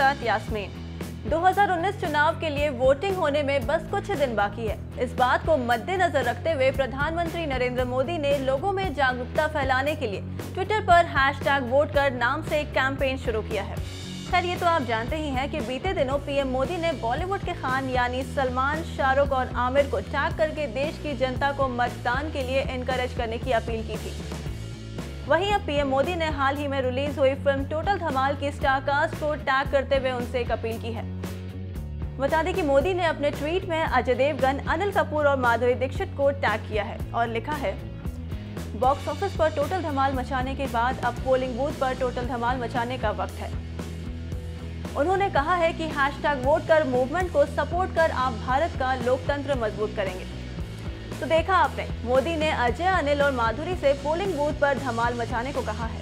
साथ यास्मीन। 2019 चुनाव के लिए वोटिंग होने में बस कुछ दिन बाकी है। इस बात को मद्देनजर रखते हुए प्रधानमंत्री नरेंद्र मोदी ने लोगों में जागरूकता फैलाने के लिए ट्विटर पर #वोट कर नाम से एक कैंपेन शुरू किया है। खैर, ये तो आप जानते ही हैं कि बीते दिनों पीएम मोदी ने बॉलीवुड के खान यानी सलमान, शाहरुख और आमिर को टैग करके देश की जनता को मतदान के लिए एनकरेज करने की अपील की थी। वहीं अब पीएम मोदी ने हाल ही में रिलीज हुई फिल्म टोटल धमाल की स्टार कास्ट को टैग करते हुए उनसे एक अपील की है। बता दें कि मोदी ने अपने ट्वीट में अजय देवगन, अनिल कपूर और माधुरी दीक्षित को टैग किया है और लिखा है, बॉक्स ऑफिस पर टोटल धमाल मचाने के बाद अब पोलिंग बूथ पर टोटल धमाल मचाने का वक्त है। उन्होंने कहा है कि #वोट कर मूवमेंट को सपोर्ट कर आप भारत का लोकतंत्र मजबूत करेंगे। तो देखा आपने, मोदी ने अजय, अनिल और माधुरी से पोलिंग बूथ पर धमाल मचाने को कहा है।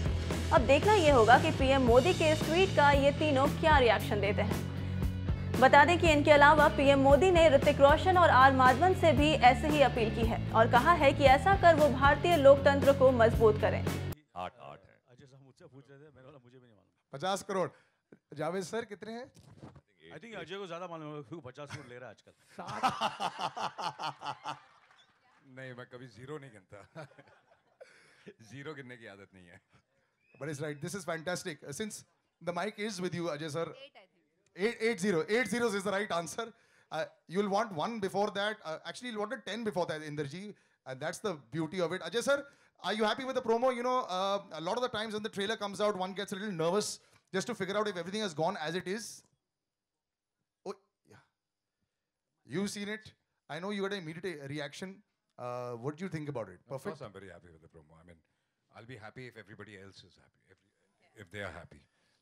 अब देखना यह होगा कि पीएम मोदी के इस ट्वीट का ये तीनों क्या रिएक्शन देते हैं। बता दें कि इनके अलावा पीएम मोदी ने ऋतिक रोशन और आर माधवन से भी ऐसे ही अपील की है और कहा है कि ऐसा कर वो भारतीय लोकतंत्र को मजबूत करें। 8 है। अजय साहब मुझसे पूछ रहे थे, मैंने बोला मुझे भी नहीं मालूम। 50 करोड़। जावेद सर कितने हैं? आई थिंक अजय को ज्यादा मालूम है, 50 करोड़ ले रहा है आजकल। नहीं, मैं कभी जीरो नहीं गिनता। जीरो गिनने की आदत नहीं है। But it's right. This is fantastic. Since the mic is with you, Ajay sir. 80 zeros is the right answer. You'll want one before that. Actually, you'll want a 10 before that, Inderji. And that's the beauty of it. Ajay sir, are you happy with the promo? You know, a lot of the times when the trailer comes out, one gets a little nervous just to figure out if everything has gone as it is. Oh, yeah. You've seen it. I know you had an immediate reaction. What do you think about it? Perfect. Of course, I'm very happy with the promo. I mean, I'll be happy if everybody else is happy, if they are happy.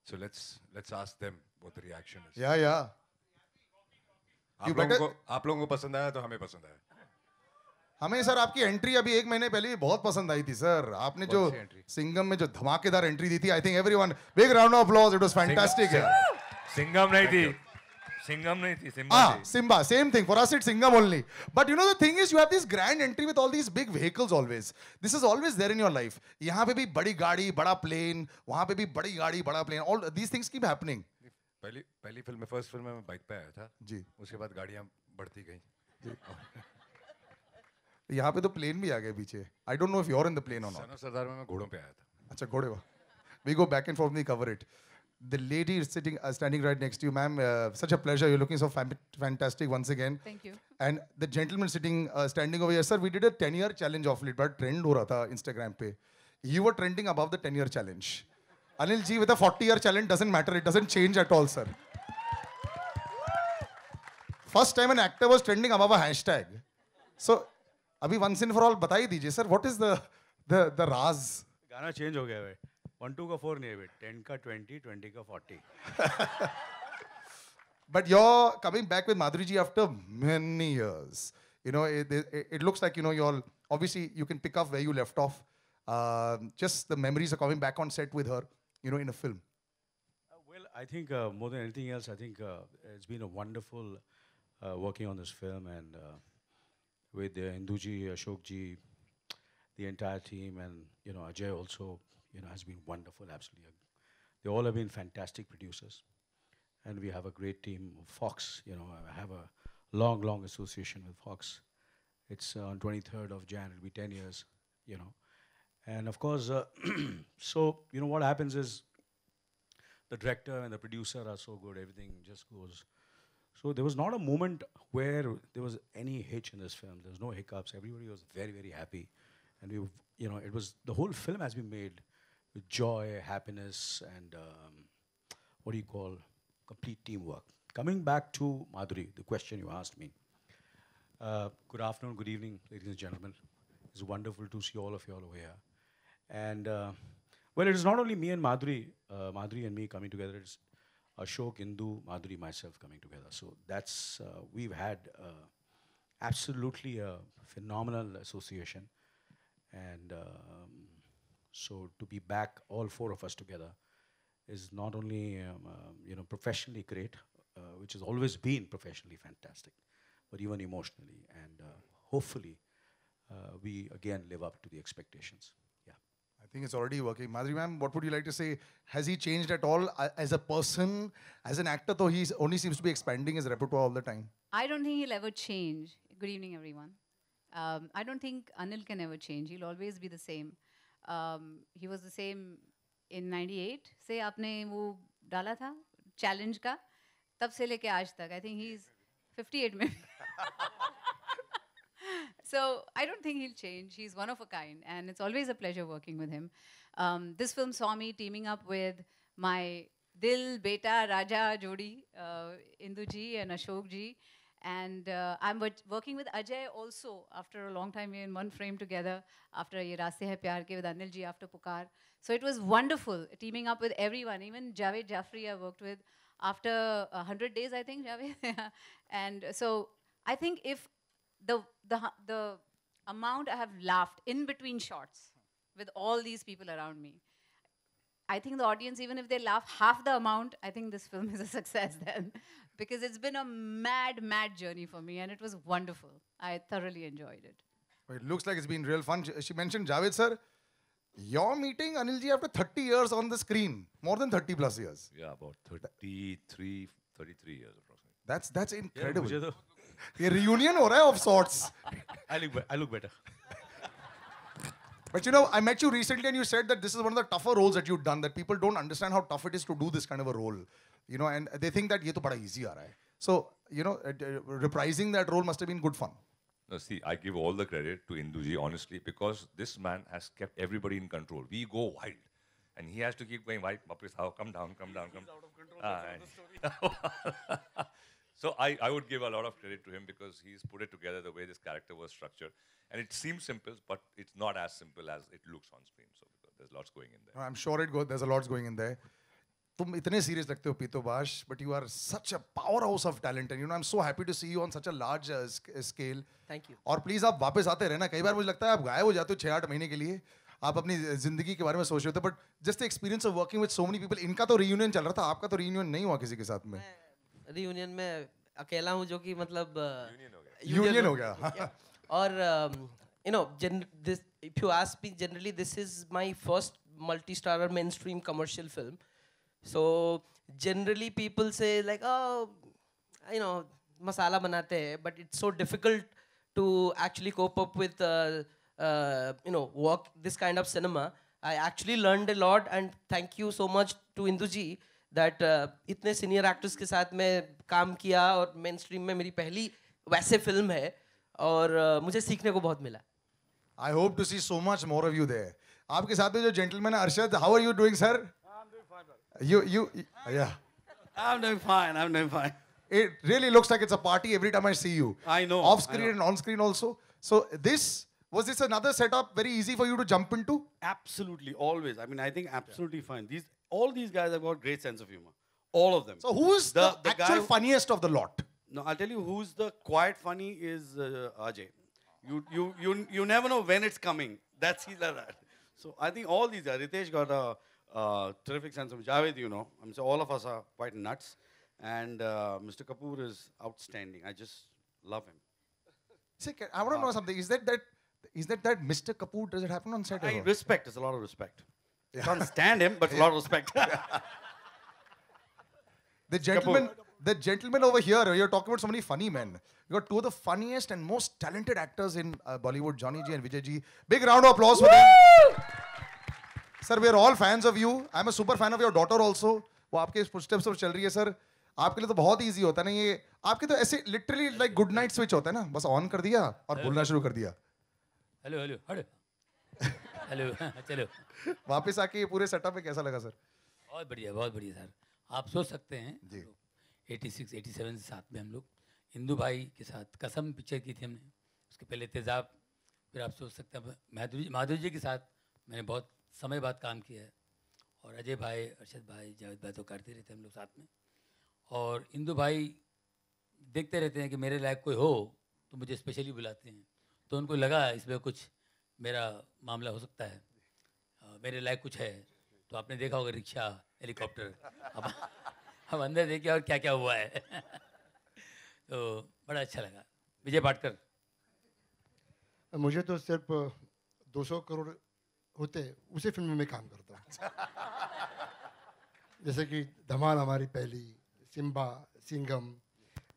So let's ask them what the reaction is. Yeah, yeah. आप लोगों को पसंद आया तो हमें पसंद आया। हमें सर आपकी एंट्री अभी 1 महीने पहले बहुत पसंद आई थी सर। आपने जो सिंघम में जो धमाकेदार एंट्री दी थी, I think everyone big round of applause, it was fantastic. Singham नहीं थी, Simba थी। Simba, same thing. For us, it's Singham only. But you know, the thing is, you have this grand entry with all these big vehicles always. This is always there in your life. यहाँ पे भी बड़ी गाड़ी, बड़ा plane, वहाँ पे भी बड़ी गाड़ी, बड़ा plane. All these things keep happening. पहली फिल्म में, फर्स्ट फिल्म में मैं बाइक पे आया था जी। उसके बाद गाड़ियाँ बढ़ती गई जी। यहाँ पे तो plane भी आ गए पीछे. I don't know if you're in the plane or not. सरदार में मैं घोड़ों पे आया था। अच्छा, घोड़े वाह. We go back and forth, we cover it. The lady is standing right next to you, ma'am. Such a pleasure. You're looking so fantastic once again. Thank you. And the gentleman standing over here, sir. We did a 10-year challenge of late, but trend हो रहा था Instagram पे. You were trending above the 10-year challenge. Anil ji with a 40-year challenge doesn't matter. It doesn't change at all, sir. First time an actor was trending above a hashtag. So, अभी once and for all बताइए दीजिए, sir. What is the राज? गाना change हो गया है। 1-2 का 4 नहीं है, 10 का 20, 20 का 40। But you're coming back with Madhuri ji after many years. You know, it looks like, you know, you're obviously you can pick up where you left off. Just the memories are coming back on set with her, you know, in a film. Well, I think more than anything else, I think it's been a wonderful working on this film and with Induji, Ashok ji, the entire team, and you know Ajay also. You know, has been wonderful, absolutely. They all have been fantastic producers. And we have a great team. Fox, you know, I have a long, long association with Fox. It's on 23rd of Jan, it'll be 10 years, you know. And of course, so, you know, what happens is the director and the producer are so good, everything just goes. So there was not a moment where there was any hitch in this film. There was no hiccups. Everybody was very, very happy. And we, you know, it was, the whole film has been made with joy, happiness, and what do you call, complete teamwork. Coming back to Madhuri, the question you asked me. Good afternoon, good evening, ladies and gentlemen. It's wonderful to see all of you all over here. And well, it is not only me and Madhuri, Madhuri and me coming together. It's Ashok, Indu, Madhuri, myself coming together. So that's, we've had absolutely a phenomenal association. And so to be back, all 4 of us together, is not only you know, professionally great, which has always been professionally fantastic, but even emotionally, and hopefully we again live up to the expectations. Yeah. I think it's already working. Madhuri ma'am, what would you like to say? Has he changed at all as a person, as an actor? Though he only seems to be expanding his repertoire all the time. I don't think he'll ever change. Good evening, everyone. I don't think Anil can ever change. He'll always be the same. He was the same in 98 से आपने वो डाला था challenge का, तब से लेके आज तक. I think he's 58 maybe. So I don't think he'll change. He's one of a kind, and it's always a pleasure working with him. This film saw me teaming up with my Dil Beta Raja Jodi, Indu ji and Ashok ji. And I'm working with Ajay also after a long time. We're in one frame together after Ye Raaste Hai Pyar Ke, with Anil ji after Pukar. So it was wonderful teaming up with everyone. Even Javed Jaffrey I worked with after 100 days, I think, Javed. And so I think if the amount I have laughed in between shots with all these people around me, I think the audience, even if they laugh half the amount, I think this film is a success then. Because it's been a mad, mad journey for me, and it was wonderful. I thoroughly enjoyed it. Well, it looks like it's been real fun. She mentioned Javed sir. You're meeting Anil ji after 30 years on the screen. More than 30 plus years. Yeah, about 33 years approximately. That's incredible. मुझे तो ये reunion हो रहा है of sorts. I look better. But you know, I met you recently and you said that this is one of the tougher roles that you've done, that people don't understand how tough it is to do this kind of a role. You know, and they think that ये तो बड़ा easy आ रहा है. So, you know, reprising that role must have been good fun. No, see, I give all the credit to Induji, honestly, because this man has kept everybody in control. We go wild. And he has to keep going, wild, come down. He's out of control. So I would give a lot of credit to him because he's put it together the way this character was structured. And it seems simple, but it's not as simple as it looks on screen. So because there's lots going in there. I'm sure there's a lot going in there. तुम इतने serious लगते हो पीतो बाश, but you are such a powerhouse of talent, and you know I'm so happy to see you on such a large scale. Thank you. और please आप वापस आते रहना. कई बार मुझे लगता है आप गायब हो जाते हो 6-8 महीने के लिए. आप अपनी जिंदगी के बारे में सोच रहे होते, but just the experience of working with so many people. इनका तो reunion चल रहा था, आपका तो reunion नहीं हुआ किसी के साथ में. Reunion में अकेला हूँ जो कि मतलब Union हो गया. और you know, if you ask me, generally this is my first multi-starrer mainstream commercial film. So generally people say like, oh, you know, masala banate hai, but it's so difficult to actually cope up with, you know, work this kind of cinema. I actually learned a lot, and thank you so much to Induji that इतने senior actors के साथ मैं काम किया और mainstream में मेरी पहली वैसे film है और मुझे सीखने को बहुत मिला. I hope to see so much more of you there. आपके साथ में जो gentleman है Arshad, how are you doing, sir? Yeah. I'm doing fine. It really looks like it's a party every time I see you. I know. Off screen and on screen also. So was this another setup very easy for you to jump into? Absolutely, always. I mean, I think absolutely fine. All these guys have got great sense of humor. All of them. So who's the actual guy funniest of the lot? No, I'll tell you who's the quiet funny is Ajay. You never know when it's coming. He's like that. So I think all these guys. Ritesh got a terrific sense of Javed, you know. I mean, so all of us are quite nuts. And Mr. Kapoor is outstanding. I just love him. See, I want to know something. Is that Mr. Kapoor, does it happen on set? Respect. There's a lot of respect. Yeah. Can't stand him, but a lot of respect. The gentleman over here, you're talking about so many funny men. You got two of the funniest and most talented actors in Bollywood, Johnny Ji and Vijay Ji. Big round of applause for them. Sir, we are all fans of you. I'm a super fan of your daughter also. वो आपके footsteps पर चल रही है sir. आपके लिए तो बहुत easy होता है ना ये. आपके तो ऐसे literally like good night switch होता है ना. बस on कर दिया और बोलना शुरू कर दिया. हेलो चलो. वापस आके ये पूरे सेटअप में कैसा लगा सर? बहुत बढ़िया सर. आप सोच सकते हैं 86, 87 से साथ में हम लोग हिंदू भाई के साथ कसम पिक्चर की थी हमने. उसके पहले तेजाब. फिर आप सोच सकते हैं माधुरी जी के साथ मैंने बहुत समय बाद काम किया है. और अजय भाई, अरशद भाई, जावेद भाई तो करते रहते हम लोग साथ में. और हिंदू भाई देखते रहते हैं कि मेरे लायक कोई हो तो मुझे स्पेशली बुलाते हैं. तो उनको लगा इसमें कुछ मेरा मामला हो सकता है, मेरे लायक कुछ है. तो आपने देखा होगा रिक्शा, हेलीकॉप्टर. अब अंदर देखिए और क्या क्या हुआ है. तो बड़ा अच्छा लगा. विजय पाटकर. मुझे तो सिर्फ 200 करोड़ होते हैं उसे फिल्म में मैं काम करता हूँ। जैसे कि धमाल हमारी पहली, सिम्बा, सिंघम।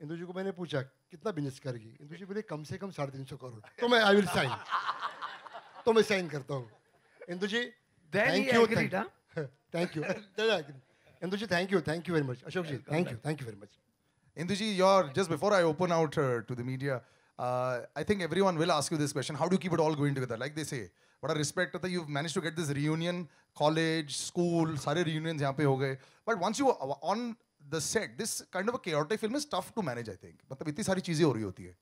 इंदु जी को मैंने पूछा कितना बिजनेस करेगी, इंदु जी बोले कम से कम 350 करोड़। तो मैं आई विल साइन, तो मैं साइन करता हूँ। Indu ji thank you, thank you. Indu ji thank you very much. Ashok ji thank you very much. Induji, just before I open out to the media, I think everyone will ask you this question: how do you keep it all going together? Like they say, what a respect that you've managed to get this reunion, college, school, सारे reunions यहाँ पे हो गए. But once you on the set, this kind of a chaotic film is tough to manage, I think. मतलब इतनी सारी चीजें हो रही होती है.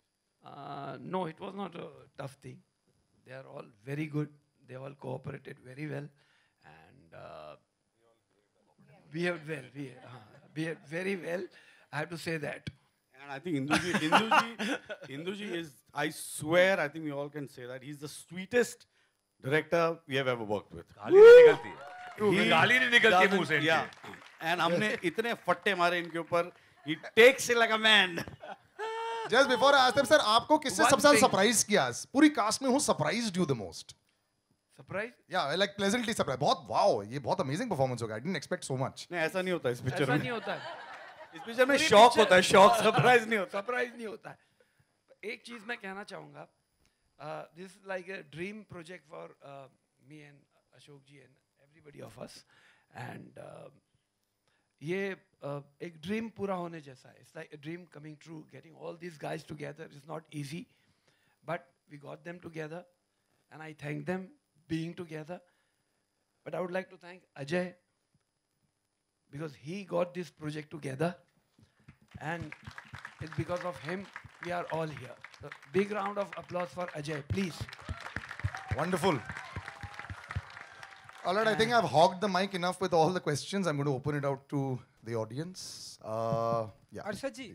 No, it was not a tough thing. They are all very good. They all cooperated very well, and behaved well. Behaved very well. I have to say that. And I think Induji is, I swear, I think we all can say that he's the sweetest director we have ever worked with. गाली नहीं निकलती मुंह से. Yeah. And हमने इतने फट्टे मारे इनके ऊपर. He takes it like a man. Just before I ask them, sir, आपको किससे सबसे ज़्यादा surprise किया? पूरी cast में who surprised you the most? Surprise? Yeah, like pleasantly surprised. बहुत wow, ये बहुत amazing performance होगा. I didn't expect so much. नहीं ऐसा नहीं होता इस पिक्चर में. ऐसा नहीं होता है. इस पिक्चर में शॉक होता है, शॉक, सरप्राइज नहीं होता. सरप्राइज नहीं होता है. एक चीज मैं कहना चाहूँगा. This is like a dream project for me and Ashok ji and everybody of us. And ये एक ड्रीम पूरा होने जैसा है. It's like a dream coming true. Getting all these guys together is not easy, but we got them together, and I thank them being together. But I would like to thank Ajay because he got this project together, and it's because of him we are all here. So big round of applause for Ajay, please. Wonderful. All right, I think I've hogged the mic enough with all the questions. I'm going to open it out to the audience. Yeah. Arshad ji,